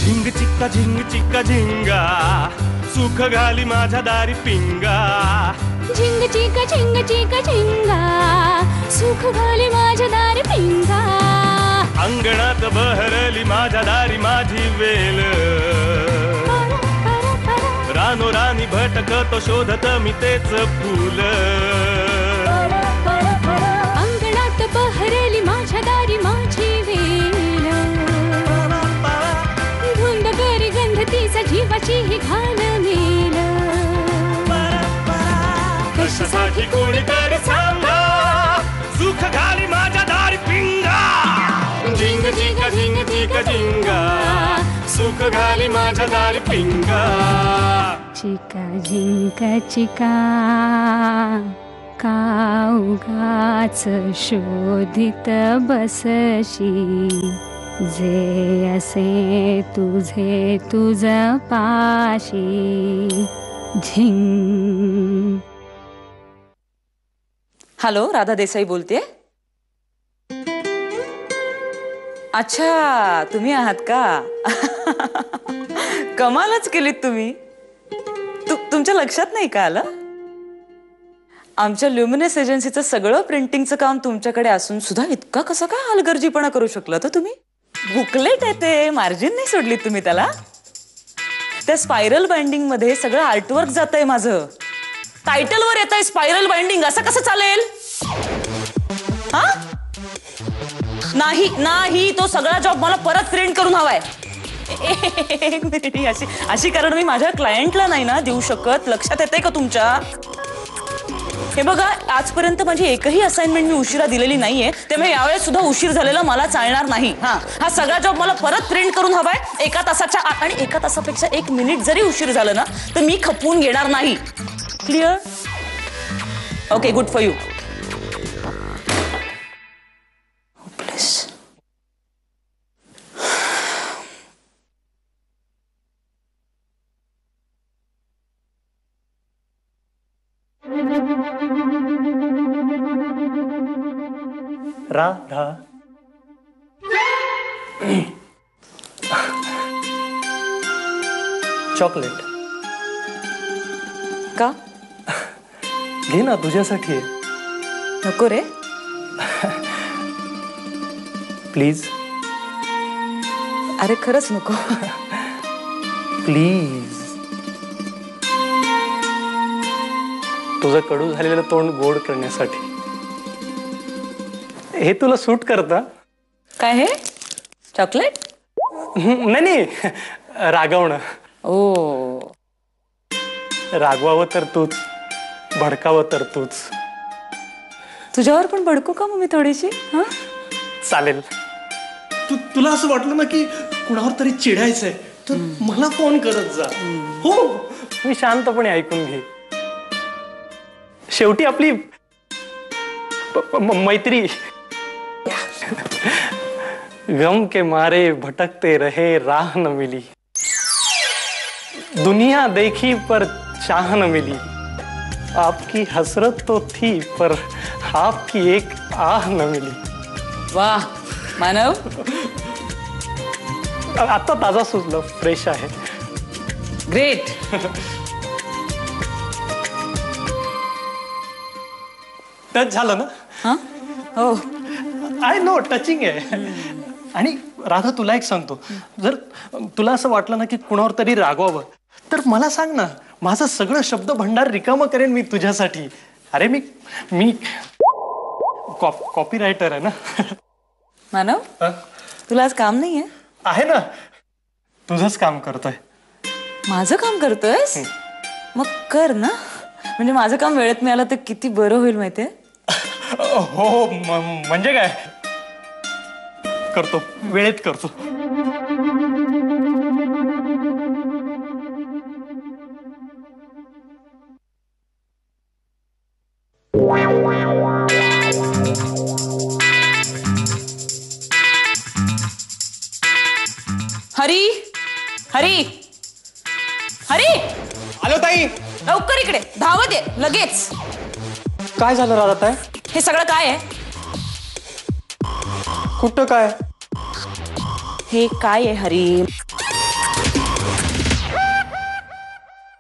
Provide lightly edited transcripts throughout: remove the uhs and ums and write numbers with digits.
झिंग चिक्का झिंगा सुख घाली माझ्या दारी पिंगा झिंग चिका झिंगा सुख घाली माझ्या दारी पिंगा अंगणात बहरली माझ्या दारी माझी वेल रानो रानी भटकतो शोधत मी तेच फूल अंगणात बहरली माझ्या दारी माझी वेल धुंद करी गंध तिचा जीवाची ही घाण मेल कशासाठी कोणीतरी सांगा सुख घाली माझ्या दारी पिंगा झिंग चिका झिंगा सुख घाली माझ्या दारी पिंगा चिका झिंका चिका का उगाच शोधित बसशी जे असे तुझे तुझ पाशी झिंग. हॅलो, राधा देसाई बोलते. अच्छा, तुम्ही आहात का? कमालच केलीत तुम्ही. तुमच्या लक्षात नाही का आलं? आमच्या ल्युमिनस एजन्सीचं सगळं प्रिंटिंगचं काम तुमच्याकडे असून सुद्धा इतका कसा काय हलगर्जीपणा करू शकला तर तुम्ही? बुकलेट आहे ते, मार्जिन नाही सोडलीत तुम्ही त्याला. त्या स्पायरल बाइंडिंग मध्ये सगळं आर्टवर्क जातंय माझं. टायटलवर येतंय स्पायरल बाइंडिंग, असं कसं चालेल? हा नाही नाही, तो सगळा जॉब मला परत प्रिंट करून हवाय. एक मिनिट, अशी कारण मी माझ्या क्लायंटला नाही ना देऊ शकत. लक्षात येते का तुमच्या? हे बघा, आजपर्यंत माझी एकही असाइनमेंट मी उशिरा दिलेली नाहीये, त्यामुळे यावेळेस सुद्धा उशीर झालेला मला चालणार नाही. हा सगळा जॉब मला परत प्रिंट करून हवाय 1 तासाच्या आत, आणि 1 तासापेक्षा 1 मिनिट जरी उशीर झालं ना तर मी खपवून घेणार नाही. Clear? Okay, good for you. Radha chocolate का? घे ना, तुझ्यासाठी आहे. नको रे. प्लीज. अरे खरंच नको. प्लीज. तुझं कडू झालेलं तोंड गोड करण्यासाठी. हे तुला सूट करतं? काय हे? चॉकलेट? नाही, रागवणं. ओ, रागवावं तर तूच, भडकावं तर तूच. तुझ्यावर पण भडकू का मग मी थोडीशी? हा, चालेल. तुला असं वाटलं ना की कुणावर तरी चिडायचंय तर मला फोन करत जा. हो, मी शांतपणे ऐकून घे. शेवटी आपली मैत्री. गम के मारे भटकते रहे, राह न मिली. दुनिया देखी पर चाह न मिली. आपकी हसरत तो थी पर आपकी एक आह न मिली. वाह मानव, आता ताजा सुचलं, फ्रेश आहे. ग्रेट. टच झालं ना? हा, हो. आय नो, टचिंग आहे. आणि राधा, तुला एक सांगतो, जर तुला असं वाटलं ना की कुणावर तरी रागवावं तर मला सांग ना, माझं सगळं शब्द भंडार रिकामं करेन मी तुझ्यासाठी. अरे मी कॉपी रायटर आहे ना. मानव, तुला आज काम नाहीये? आहे ना, तुझंच काम करतोय. माझं काम करतोयस? मग कर ना, म्हणजे माझं काम वेळेत मिळालं तर किती बरं होईल माहितीये. हो, म्हणजे काय? करतो, वेळेत करतो. हरी, हरी, हरी, आलो ताई. लवकर इकडे धावत ये लगेच. काय झालं राधा ताई? हे सगळं काय आहे? कुठं काय? हे काय आहे हरी?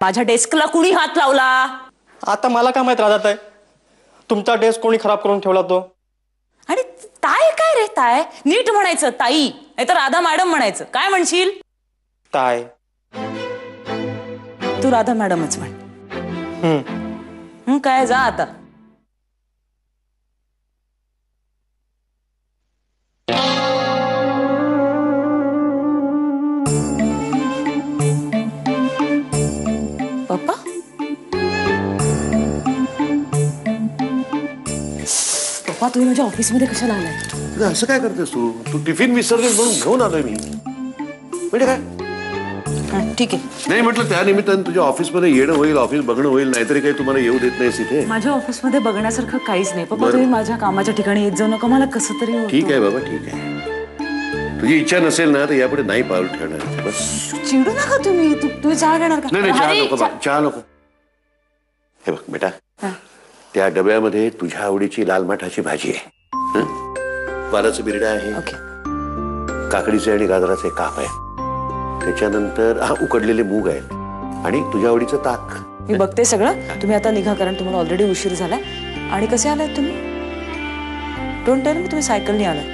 माझ्या डेस्कला कुणी हात लावला? आता मला काय माहित राहत आहे तुमचा डेस्क कोणी खराब करून ठेवला तो. आणि ताय काय रे ताय? नीट म्हणायचं ताई, नाही तर राधा मॅडम म्हणायचं. काय म्हणशील? ताय. तू राधा मॅडमच म्हण. काय जा आता. पप्पा पप्पा तुम्ही माझ्या ऑफिसमध्ये कशाला आलाय? असं काय करतेस तू? तू टिफिन विसरलीस म्हणून घेऊन आलोय मी. म्हणजे काय ठीक आहे. नाही म्हटलं त्या निमित्तानं तुझ्या ऑफिसमध्ये येणं होईल, ऑफिस बघणं होईल, नाहीतरी काही तुम्हाला येऊ देत नाहीस इथे. माझ्या ऑफिसमध्ये बघण्यासारखं काहीच नाही पप्पा. तुम्ही माझ्या कामाच्या ठिकाणी येत जाऊ नका. मला कसं तरी होतं. ठीक आहे बाबा, ठीक आहे. तुझी इच्छा नसेल ना तर यापुढे नाही पाऊल ठेवणार. बस चिडू नका तुम्ही. तुम्ही चहा घेणार का? नाही चहा नको बा, चहा नको. हे बघ बेटा, त्या डब्यामध्ये तुझ्या आवडीची लाल माठाची भाजी आहे, वालाचं बिरडा आहे, काकडीचे आणि गाजराचे काप आहे, त्याच्यानंतर उकडलेले मूग आहेत आणि तुझ्या आवडीचं ताक. मी बघते सगळं. तुम्ही आता निघा कारण तुम्हाला ऑलरेडी उशीर झालाय. आणि कसे आलात तुम्ही? डोंट टेल मी तुम्ही सायकलने आलाय.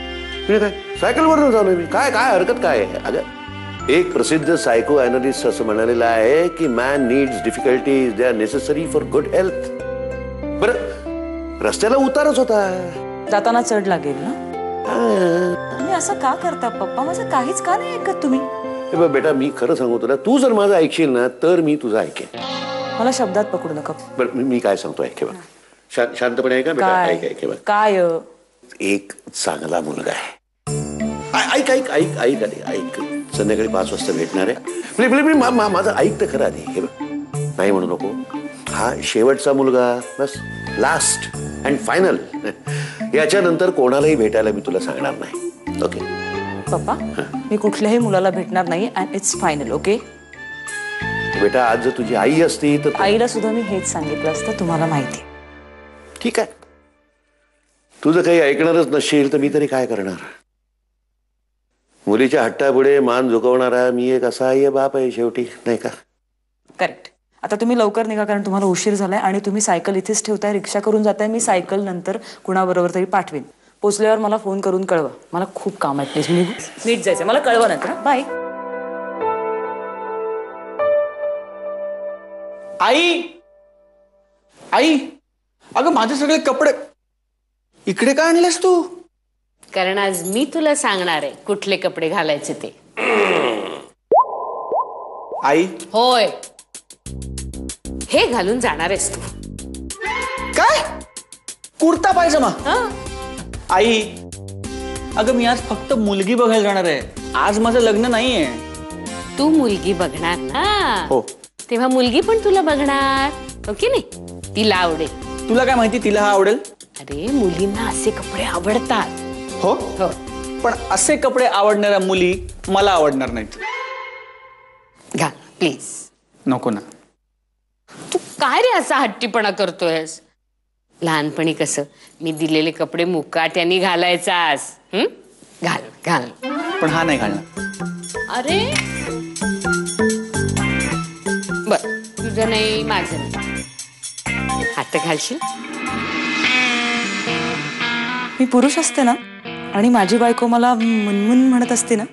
काय सायकलवरून झालोय मी? काय काय हरकत काय आहे? अगं एक प्रसिद्ध सायको अॅनालिस्ट असं म्हणालेलं आहे की man needs difficulties, they are necessary for good health. बरं रस्त्याला उतारच होता, जाताना चढ लागेल ना. तुम्ही असं का करता पप्पा? माझं काहीच का नाही ऐकत तुम्ही? हे बघ बेटा, मी खरं सांगू तुला, तू जर माझं ऐकशील ना तर मी तुझं ऐकेन. मला शब्दात पकडू नका. बरं मी काय सांगतो ऐक. बघ शांतपणे ऐका बेटा, ऐक ऐक. बघ काय एक चांगला मुलगा आहे. ऐक ऐक ऐक ऐक आधी ऐक. संध्याकाळी 5 वाजता भेटणार आहे. माझं ऐक तर खरं आधी. हे बघ नाही म्हणू नको. हा शेवटचा मुलगा, बस लास्ट अँड फायनल. याच्यानंतर कोणालाही भेटायला मी तुला सांगणार नाही. ओके पप्पा? मी कुठल्याही मुलाला भेटणार नाही अँड इट्स फायनल. ओके बेटा, आज जर तुझी आई असती तर आईला सुद्धा मी हेच सांगितलं असतं. तुम्हाला माहिती. ठीक आहे, तुझं काही ऐकणारच नसेल तर मी तरी काय करणार. मुलीच्या हट्टापुढे मान झुकवणारा मी एक असा आई बाप आहे शेवटी, नाही का? करेक्ट. आता तुम्ही लवकर निघा कारण तुम्हाला उशीर झालाय आणि तुम्ही सायकल इथेच ठेवताय, रिक्षा करून जाताय. मी सायकल नंतर कुणाबरोबर तरी पाठवेन. पोचल्यावर मला फोन करून कळवा. मला खूप काम आहे. प्लीज मी नीट जायचंय. मला कळवा नंतर. बाय. आई आई अगं माझे सगळे कपडे इकडे काय आणलेस तू? कारण आज मी तुला सांगणार आहे कुठले कपडे घालायचे ते. आई होय, हे घालून जाणार आहेस तू. काय? कुर्ता पायजमा? हं? आई अगं मी आज फक्त मुलगी बघायला जाणार आहे. आज माझं लग्न नाहीये. तू मुलगी बघणार ना, हो. तेव्हा मुलगी पण तुला बघणार. ओके नाही? तिला आवडेल. तुला काय माहिती तिला हा आवडेल? अरे मुलींना असे कपडे आवडतात. हो हो. पण असे कपडे आवडणाऱ्या मुली मला आवडणार नाहीत. घाल प्लीज. नको ना. तू काय रे असा हट्टीपणा करतोयस? लहानपणी कसं मी दिलेले कपडे मुकाट्याने घालायचास. घाल घाल. पण हा नाही घालणार. अरे बर, तुझं नाही माझं नाही. हात घालशील? मी पुरुष असते ना आणि माझी बायको मला मुनमुन म्हणत असते ना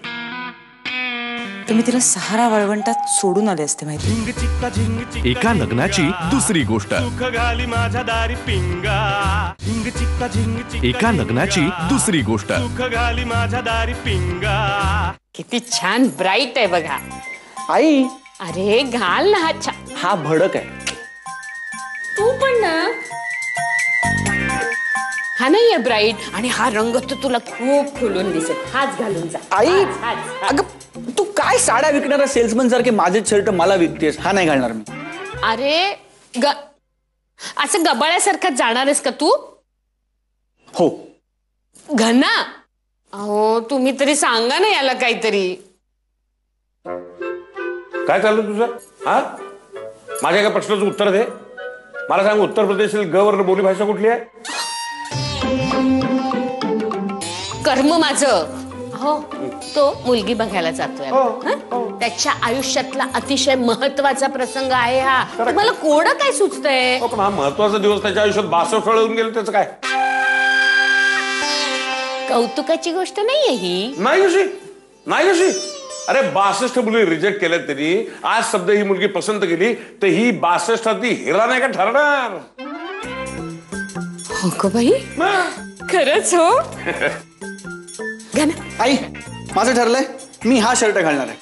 तर मी तिला सहारा वाळवंटात सोडून आले असते. माहिती? झिंग चिक्का झिंग चिक्का एका लग्नाची दुसरी गोष्ट. सुख घाली माझ्या दारी पिंगा. झिंग चिक्का झिंग चिक्का एका लग्नाची दुसरी गोष्ट. सुख घाली माझ्या दारी पिंगा. किती छान ब्राईट आहे बघा. आई अरे घाल ना हा छान. हा भडक आहे. तू पण ना. हा नाहीये ब्राईट आणि हा रंग तर तुला खूप खुलून दिसेल. हाच घालून जा. आई हाच, हाच, हाच. अगं तू काय साड्या विकणारा सेल्समन सारखे माझे शर्ट मला विकतेस? हा नाही घालणार मी. अरे असं गबाळ्यासारखं जाणार आहेस का तू? हो. घना अहो तुम्ही तरी सांगा ना याला काहीतरी. काय चाललं तुझं? हा माझ्या एका प्रश्नाचं उत्तर दे. मला सांग, उत्तर प्रदेशातील ग वर्ण बोली भाषा कुठली आहे? कर्म माझं. हो तो मुलगी बघायला जातोय. त्याच्या आयुष्यातला अतिशय महत्वाचा प्रसंग आहे हा. तुम्हाला कोडं काय सुचतंय? पण हा महत्वाचा दिवस त्याच्या आयुष्यात 62 वेळा येऊन गेले, त्याचं काय? कौतुकाची गोष्ट नाहीये ही. नाही कशी अरे 62 मुली रिजेक्ट केल्यात त्यांनी. आज शब्द ही मुलगी पसंत केली तर ही 62 हिरा नाही का ठरणार? हो का बाई? खरंच हो. आई माझं ठरलंय, मी हा शर्ट घालणार आहे.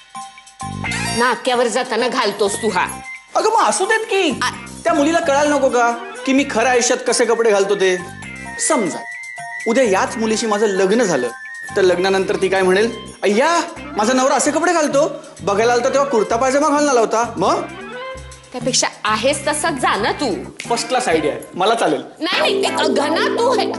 नाक्यावर जाताना घालतोस तू हा? अगं मग असू देत की, त्या मुलीला कळायला नको का की मी खऱ्या आयुष्यात कसे कपडे घालतो ते. समजा उद्या याच मुलीशी माझं लग्न झालं तर लग्नानंतर ती काय म्हणेल, अय्या माझा नवरा असे कपडे घालतो, बघायला आलता तेव्हा कुर्ता पायजमा घालून आला होता. मग त्यापेक्षा आहेस तसा जा ना तू. फर्स्ट क्लास आयडिया आहे, मला चालेल. नाही घना तू आहे.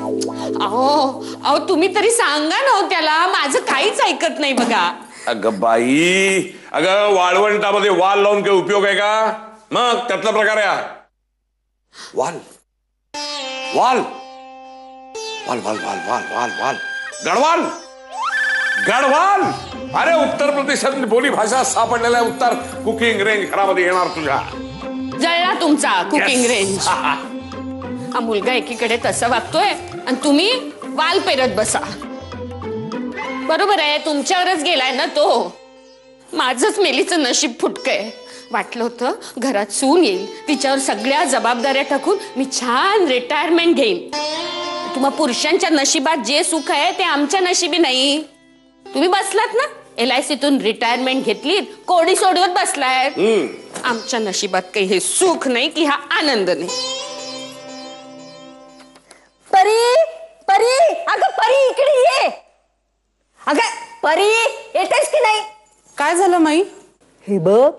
अहो तुम्ही तरी सांगा ना त्याला, माझं काहीच ऐकत नाही बघा. अगं बाई, अगं वाळवंटामध्ये वाल लावून काही उपयोग आहे का? मग त्यातला प्रकार आहे वाल वाल वाल वाल वाल वाल वाल वाल गडवाल गडवाल. अरे उत्तर प्रदेशात बोली भाषा सापडलेला आहे. उत्तर कुकिंग रेंज घरामध्ये येणार तुझ्या. जळला तुमचा कुकिंग रेंज. हा मुलगा एकीकडे तसा वागतोय आणि तुम्ही वाल पेरत बसा. बरोबर आहे, तुमच्यावरच गेलाय ना तो. माझंच मेलीचं नशीब फुटकंय. वाटलं होतं घरात सून येईल, तिच्यावर सगळ्या जबाबदाऱ्या टाकून मी छान रिटायरमेंट घेईन. तुम्हा पुरुषांच्या नशिबात जे सुख आहे ते आमच्या नशिबी नाही. तुम्ही बसलात ना LICतून रिटायरमेंट घेतली, कोडी सोडवत बसलाय. आमच्या नशिबात काही हे सुख नाही की हा आनंद नाही. परी परी, अगं परी इकडे ये. अगं परी येतेस की नाही? काय झालं माई? हे बघ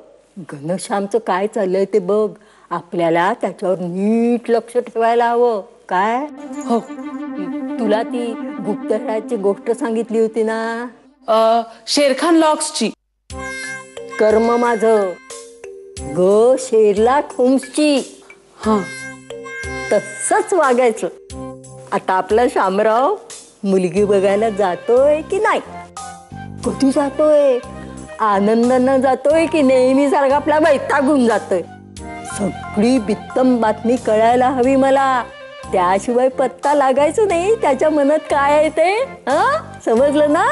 घनश्यामचं काय चाललंय ते बघ. आपल्याला त्याच्यावर नीट लक्ष ठेवायला हवं. काय हो, तुला ती गुप्तहेराची गोष्ट सांगितली होती ना, शेरखान लॉक्सची. कर्म माझं ग शेरला ठोम्सची. हा तसंच वागायचं. आता आपला शामराव मुलगी बघायला जातोय की नाही, कधी जातोय, आनंदानं जातोय की नेहमी सारखा आपला वैतागून जातोय, सगळी बित्तम बातमी कळायला हवी मला. त्याशिवाय पत्ता लागायचं नाही त्याच्या मनात काय आहे ते. समजलं ना?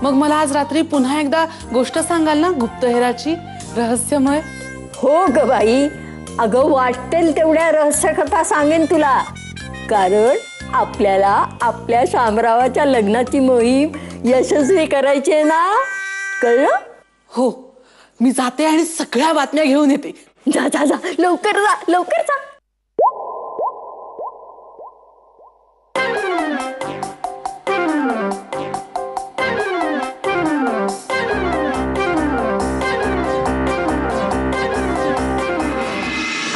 मग मला आज रात्री पुन्हा एकदा गोष्ट सांगाल ना गुप्तहेराची, रहस्यमय? हो ग बाई, अगं वाटेल तेवढ्या रहस्य कथा सांगेन तुला. कारण आपल्याला आपल्या शामरावाच्या लग्नाची मोहीम यशस्वी करायची आहे ना, कळलं? हो, मी जाते आणि सगळ्या बातम्या घेऊन येते. जा जा जा, लवकर जा लवकर जा.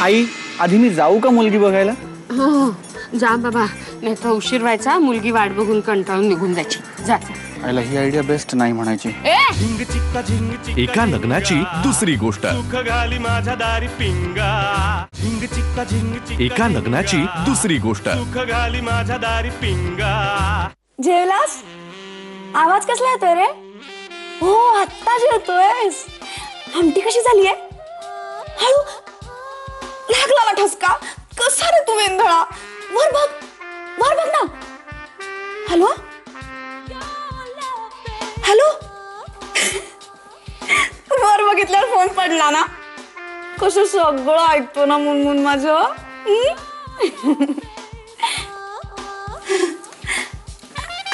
आई आधी मी जाऊ का मुलगी बघायला? हो जा बाबा, नाही तर उशीर व्हायचा. मुलगी वाट बघून कंटाळून निघून जायची. जा. आईला ही आयडिया बेस्ट नाही म्हणायची. झिंग चिक्का झिंग चिक्का एका लग्नाची दुसरी गोष्ट. सुख घाली माझ्या दारी पिंगा. झिंग चिक्का झिंग चिक्का एका लग्नाची दुसरी गोष्ट. सुख घाली माझ्या दारी पिंगा. जेवलास? आवाज कसला येतोय रे? हो आत्ता जेवतोयस. आमटी कशी झालीये? हळू लागला ना ठसका. कसा रे तू वेंधळा? वर बघ ना. हॅलो हॅलो, वर बघितल्यावर फोन पडला ना. कसं सगळं ऐकतो ना मुनमुन माझं.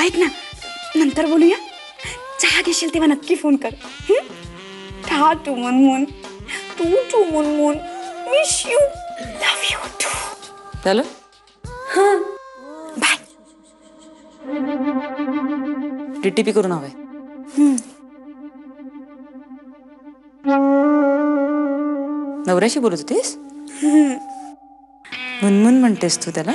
ऐक ना, नंतर बोलूया. चहा घेशील तेव्हा नक्की फोन कर. ठा टू मुनमुन, टू Munmun. Miss you, love you too. झालं? बाय. DTP करून हवंय. नवऱ्याशी बोलत होतीस? मुनमुन म्हणतेस तू त्याला?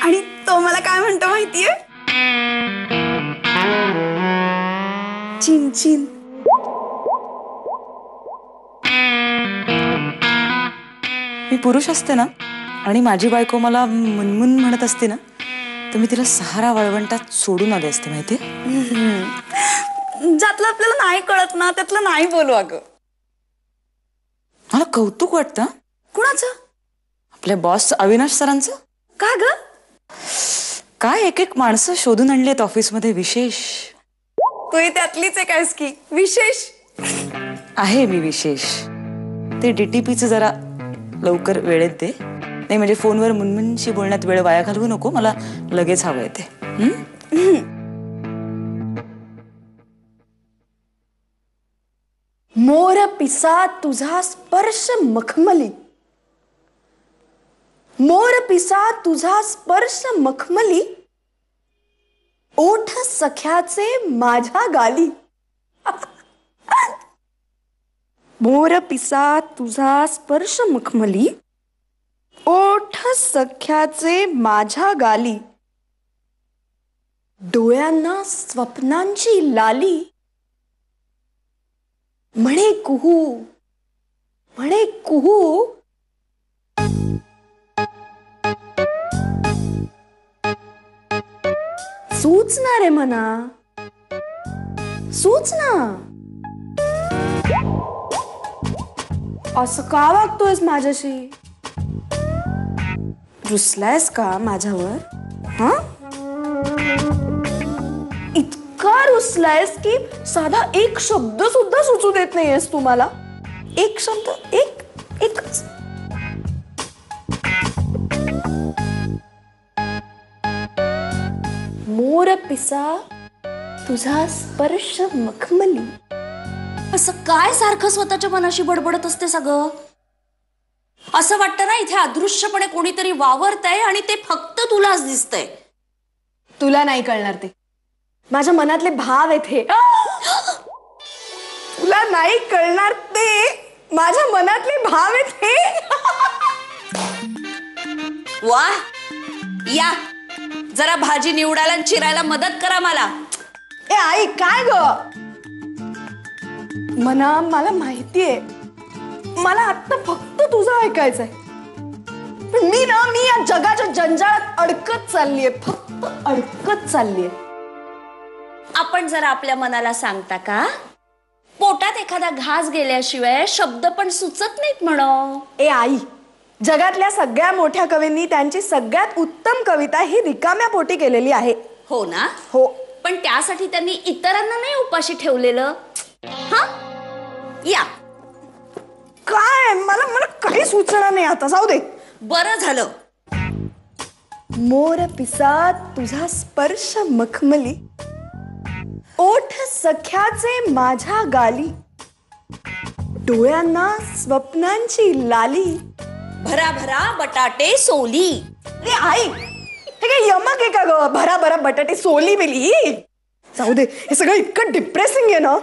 आणि तो मला काय म्हणतो माहितीये? चिन चिन. मी पुरुष असते ना आणि माझी बायको मला मुनमुन म्हणत असते ना, तर मी तिला 6 वाळवंटात सोडून आले असते. माहितीये? ज्यातलं आपल्याला नाही कळत ना त्यातलं नाही बोलू अगं. मला कौतुक वाटतं. कुणाचं? आपल्या बॉस अविनाश सरांचं. का ग? काय एक एक माणसं शोधून आणलीत ऑफिसमध्ये विशेष. तू त्यातलीच एक आहेस की विशेष. आहे मी विशेष. ते DTPचं जरा लवकर वेळेत दे. नाही म्हणजे फोनवर मुनमुनशी बोलण्यात वेळ वाया घालवू नको. मला लगेच हवंय ते. मोर पिसा तुझा स्पर्श मखमली. मोर पिसा तुझा स्पर्श मखमली. ओठ सख्याचे माझ्या गाली. मोर पिसा तुझा स्पर्श मखमली. ओठ सख्याचे माझ्या गाली. डोळ्यांना स्वप्नांची लाली. म्हणे कुहू म्हणे कुहू. सूचना रे मना सूचना. असं का वागतोयस माझ्याशी? रुसलायस का माझ्यावर? हा, इतका रुसलायस की साधा एक शब्द सुद्धा सुचू देत नाहीयेस तू मला. एक शब्द एकच. मोर पिसा तुझा स्पर्श मखमली. असं काय सारखं स्वतःच्या मनाशी बडबडत असते सगळं? असं वाटतं ना इथे अदृश्यपणे कोणीतरी वावरतंय आणि ते फक्त तुलाच दिसतंय. तुला नाही कळणार ते. माझ्या मनातले भाव आहेत हे. तुला नाही कळणार ते. माझ्या मनातले भाव आहेत हे. वा, या जरा भाजी निवडायला आणि चिरायला मदत करा मला. ए आई काय ग? मला माहितीये मला आता फक्त तुझं ऐकायचंय. पण मी या जगाच्या जंजाळात अडकत चाललीये. फक्त अडकत चाललीये. आपण जरा आपल्या मनाला सांगता का? पोटात एखादा घास गेल्याशिवाय शब्द पण सुचत नाहीत म्हणो. ए आई, जगातल्या सगळ्या मोठ्या कवींनी त्यांची सगळ्यात उत्तम कविता ही रिकाम्या पोटी केलेली आहे. हो ना? हो. पण त्यासाठी त्यांनी इतरांना नाही उपाशी ठेवलेलं. हा, या काय मला काही सुचना नाही आता. जाऊ दे. बरं झालं. मोर पिसा तुझा स्पर्श मखमली. ओठ सख्याचे माझ्या गाली. डोळ्यांना स्वप्नांची लाली. भरा भरा बटाटे सोली. रे आई, हे काय यमक आहे का ग? भरा भरा बटाटे सोली बिली. जाऊ दे. हे सगळं इतकं डिप्रेसिंग आहे ना.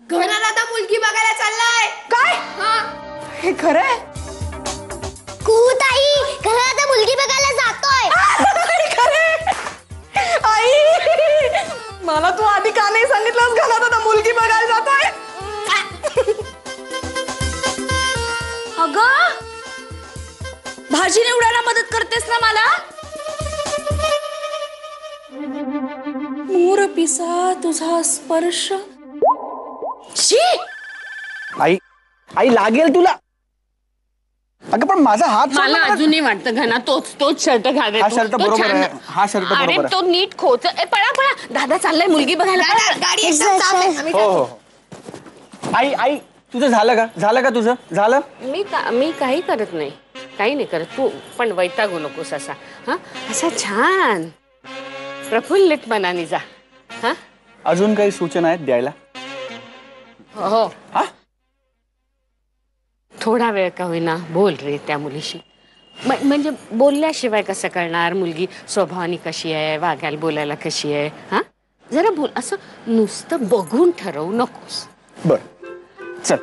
घरात आता मुलगी बघायला चाललाय. काय? हे खरंय? ताई, घरात आता मुलगी बघायला जातोय. खरंय? आई, मला तू आधी का नाही सांगितलंस? घरात आता मुलगी बघायला जातोय. अगं, भाजी निवडायला मदत करतेस ना मला? मोर पिसा तुझा स्पर्श. शी, आई लागेल तुला. अगं पण माझा हात. मला अजूनही वाटतं घना तोच शर्ट घाल. हा शर्ट बरोबर आहे. हा शर्ट बरोबर आहे. अरे तो नीट खोच. पळा दादा चाललाय मुलगी बघायला. गाडी. हो. आई तुझं झालं का तुझं झालं? मी काही करत नाही. काही नाही करत. तू पण वैतागू नकोस असा. हा, असा छान प्रफुल्लित मनाने जा. हा, अजून काही सूचना आहेत द्यायला? हो. थोडा वेळ का होईना बोल रे त्या मुलीशी. म्हणजे बोलल्याशिवाय कसं कळणार मुलगी स्वभावानी कशी आहे, वागायला बोलायला कशी आहे. हा, जरा बोल. असं नुसतं बघून ठरवू नकोस. बर, चल.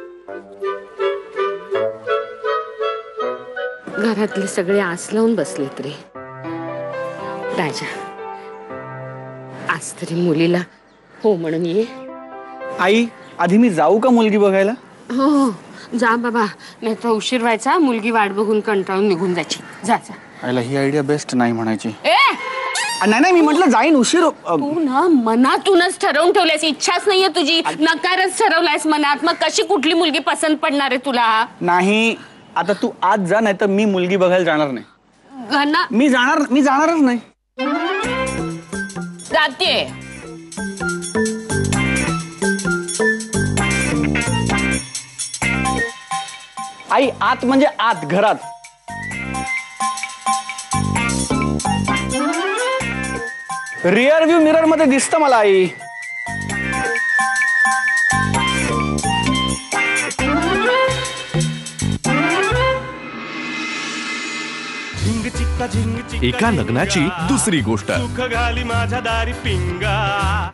घरातले सगळे आस लावून बसलेत रे. राजा, आज तरी मुलीला हो म्हणून ये. आई, आधी मी जाऊ का मुलगी बघायला? हो, जा बाबा, नाही तर उशीर व्हायचा. मुलगी वाट बघून कंटाळून निघून जायची. जा. आईला ही आयडिया बेस्ट नाही म्हणायची. ए, नाही मी म्हटलं जाईन उशीर तू ना मनातूनच ठरवून ठेवल्यास, इच्छाच नाहीये तुझी, नकारच ठरवलायस मनात. मग कशी कुठली मुलगी पसंत पडणार आहे तुला? नाही आता तू आज जा, नाही तर मी मुलगी बघायला जाणार नाही. घना मी जाणारच नाही. जाते. आई आत म्हणजे आत घरात. रिअर व्ह्यू मिरर मध्ये दिसतं मला आई. झिंग चिक्का झिंग चिक्का एका लग्नाची दुसरी गोष्ट. सुख घाली माझ्या दारी पिंगा.